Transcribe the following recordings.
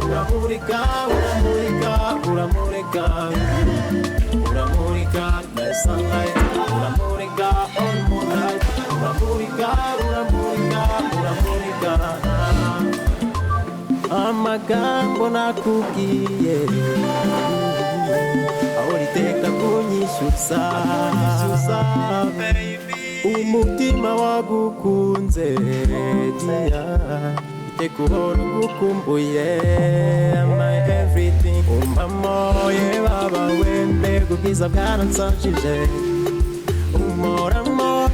uramurika uramurika uramurika uramurika the sunlight uramurika all moonlight uramurika uramurika uramurika amagambo nakubwiye ahoriteka kunyishyuza umutima wagukunze dia iteka uhora ugukumbuye my everything umpamoye baba wembe ubwiza bwaransanshije umoramo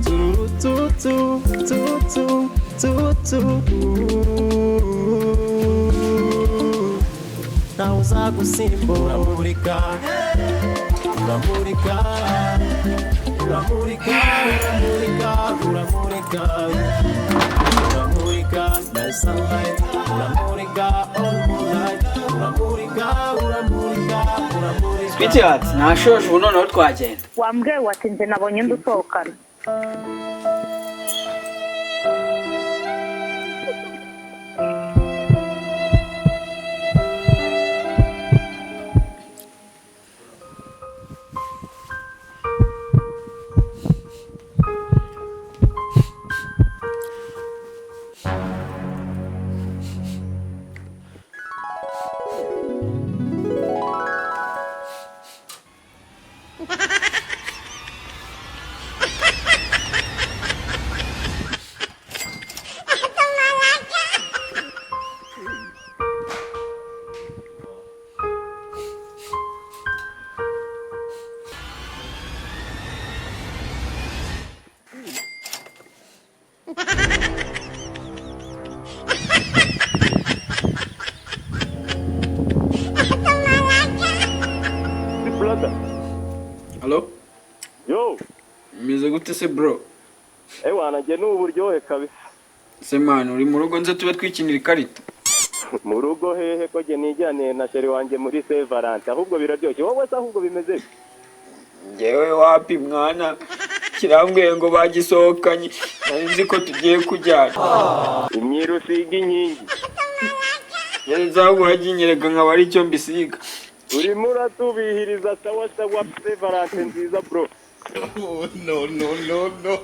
tutu tutu tutu nawe uzagusimbura uramurika uramurika uramurika uramurika uramurika the sunlight uramurika all moonlight uramurika uramurika uramurika Sweetheart nashoje ubu noneho twagenda wambwiye wati nje nabonye ndusohokana Hello? Yo, Meze gute se bro? wana nge n'uburyohe kabisa. Se man uri mu rugo nze tube twikinira ikarita. Mu rugo hehe ko nge nijyane na sheri wanjye muri sevalante ahubwo biraryoshye. Wowe se ahubwo bimeze? Ngewe wapi mwana? Kirambwiye ngo bagisohokanye. Nzi ko tugiye kujyana. Imyiru siga inkingi. Nzaho waginyerega nka bari cyo mbisiga. Urimo uratubihiriza sawa sawa sevalante nziza bro. no